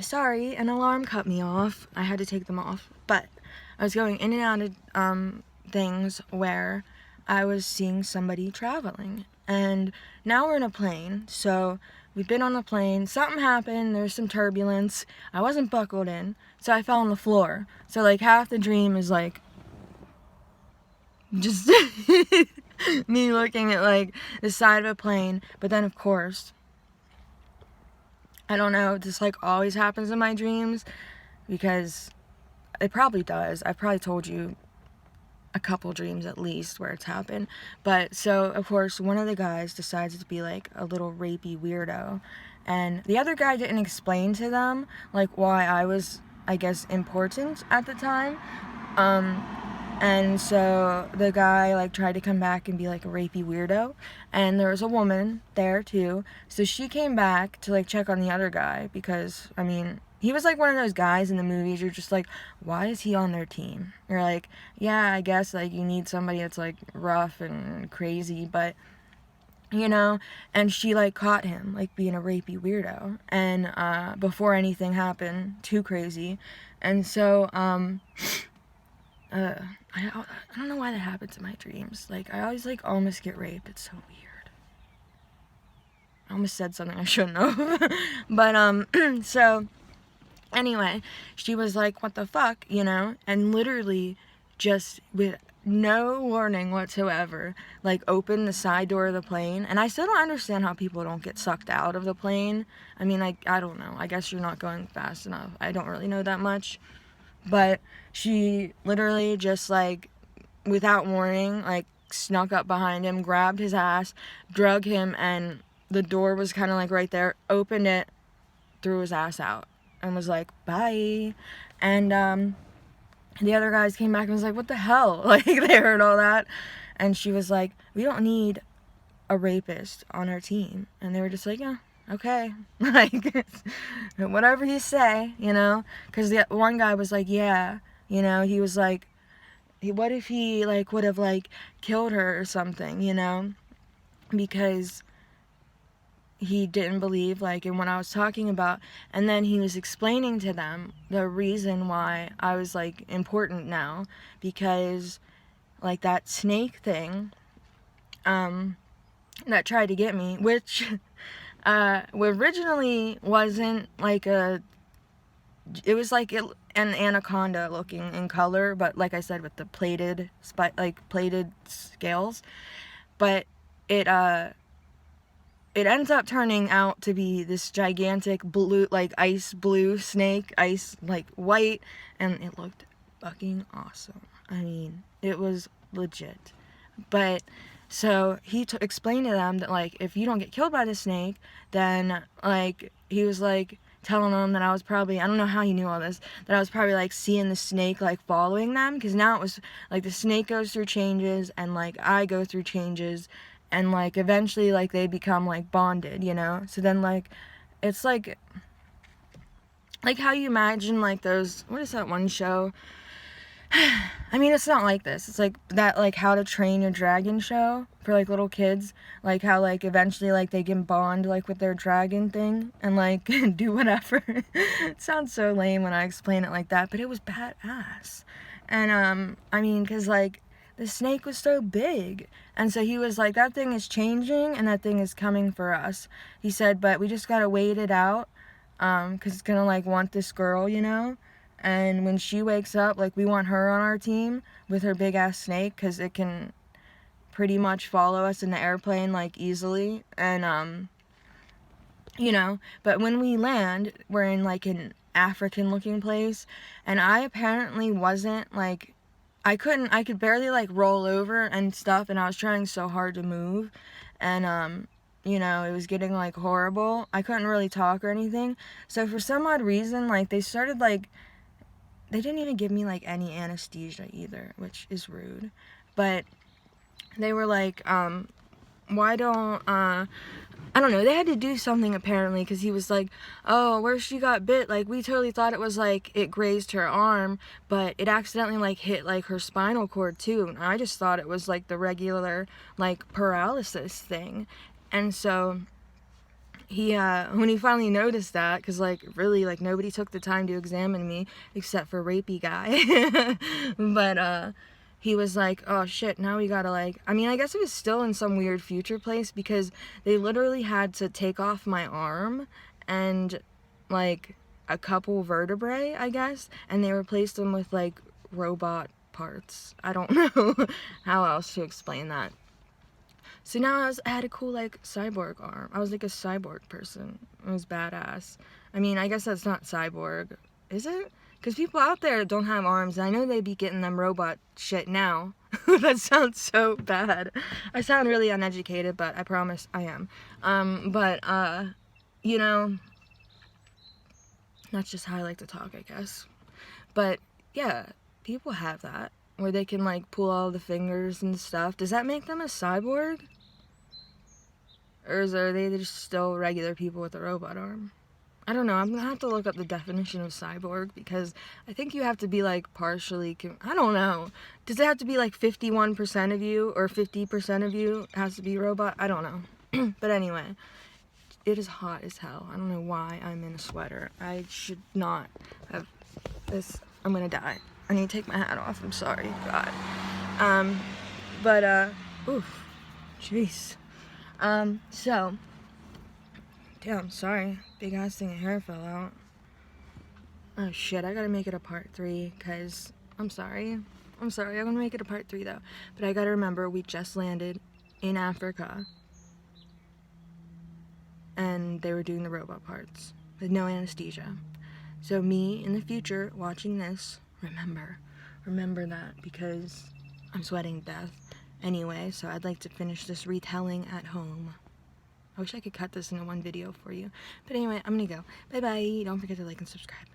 sorry, an alarm cut me off. I had to take them off. But I was going in and out of things where I was seeing somebody traveling. And now we're in a plane, so we've been on the plane. Something happened, there's some turbulence. I wasn't buckled in, so I fell on the floor. So like half the dream is like just me looking at like the side of a plane. But then of course, I don't know, this like always happens in my dreams, because it probably does. I've probably told you a couple dreams at least where it's happened. But so of course one of the guys decides to be like a little rapey weirdo, and the other guy didn't explain to them like why I was, I guess, important at the time. And so the guy like tried to come back and be like a rapey weirdo, and there was a woman there too, so she came back to like check on the other guy, because I mean, he was like one of those guys in the movies you're just like, why is he on their team? You're like, yeah, I guess like you need somebody that's like rough and crazy, but you know. And she like caught him like being a rapey weirdo, and before anything happened too crazy. And so I don't know why that happens in my dreams. Like, I always, like, almost get raped. It's so weird. I almost said something I shouldn't have. But, so, anyway, she was like, what the fuck, you know? And literally, just with no warning whatsoever, like, opened the side door of the plane. And I still don't understand how people don't get sucked out of the plane. I mean, I don't know. I guess you're not going fast enough. I don't really know that much. But she literally just, like, without warning, like, snuck up behind him, grabbed his ass, drug him, and the door was kind of, like, right there, opened it, threw his ass out, and was like, bye. And, the other guys came back and was like, what the hell? Like, they heard all that. And she was like, we don't need a rapist on our team. And they were just like, yeah, okay. Like, whatever you say, you know? Because the one guy was like, yeah, you know, he was like, what if he, like, would have, like, killed her or something, you know? Because he didn't believe, like, in what I was talking about. And then he was explaining to them the reason why I was, like, important now. Because, like, that snake thing, that tried to get me, which originally wasn't like it was like an anaconda looking in color, but like I said, with the plated scales. But it ends up turning out to be this gigantic blue, like ice blue snake, ice like white, and it looked fucking awesome. I mean, it was legit. But so he explained to them that, like, if you don't get killed by the snake, then, like, he was, like, telling them that I was probably, I don't know how he knew all this, that I was probably, like, seeing the snake, like, following them, because now it was, like, the snake goes through changes, and, like, I go through changes, and, like, eventually, like, they become, like, bonded, you know? So then, like, it's, like how you imagine, like, those, what is that one show? I mean, it's not like this. It's like that, like, How to Train Your Dragon show for, like, little kids. Like, how, like, eventually, like, they can bond, like, with their dragon thing and, like, do whatever. It sounds so lame when I explain it like that, but it was badass. And, I mean, because, like, the snake was so big. And so he was like, that thing is changing and that thing is coming for us. He said, but we just gotta wait it out, because it's gonna, like, want this girl, you know? And when she wakes up, like, we want her on our team with her big-ass snake, because it can pretty much follow us in the airplane, like, easily. And, you know, but when we land, we're in, like, an African-looking place, and I apparently wasn't, like, I could barely, like, roll over and stuff, and I was trying so hard to move, and, you know, it was getting, like, horrible. I couldn't really talk or anything. So for some odd reason, like, they started, like, they didn't even give me, like, any anesthesia either, which is rude. But they were like, why don't, I don't know, they had to do something apparently, because he was like, oh, where she got bit, like, we totally thought it was, like, it grazed her arm, but it accidentally, like, hit, like, her spinal cord, too. And I just thought it was, like, the regular, like, paralysis thing. And so when he finally noticed that, because, like, really, like, nobody took the time to examine me except for rapey guy. But, he was like, oh, shit, now we gotta, like, I mean, I guess it was still in some weird future place, because they literally had to take off my arm and, like, a couple vertebrae, I guess, and they replaced them with, like, robot parts. I don't know how else to explain that. So now I had a cool, like, cyborg arm. I was like a cyborg person. It was badass. I mean, I guess that's not cyborg, is it? Because people out there don't have arms, and I know they'd be getting them robot shit now. That sounds so bad. I sound really uneducated, but I promise I am. You know, that's just how I like to talk, I guess. But, yeah, people have that, where they can, like, pull all the fingers and stuff. Does that make them a cyborg? Or are they just still regular people with a robot arm? I don't know. I'm gonna have to look up the definition of cyborg, because I think you have to be, like, partially... I don't know. Does it have to be, like, 51% of you or 50% of you has to be robot? I don't know. But anyway, it is hot as hell. I don't know why I'm in a sweater. I should not have this. I'm gonna die. I need to take my hat off. I'm sorry. God. Oof. Jeez. So, damn, sorry, big ass thing of hair fell out. Oh shit, I gotta make it a part 3, cause, I'm sorry, I'm gonna make it a part 3 though, but I gotta remember, we just landed in Africa, and they were doing the robot parts, with no anesthesia. So me, in the future, watching this, remember that, because I'm sweating death. Anyway, so I'd like to finish this retelling at home. I wish I could cut this into one video for you. But anyway, I'm gonna go. Bye-bye. Don't forget to like and subscribe.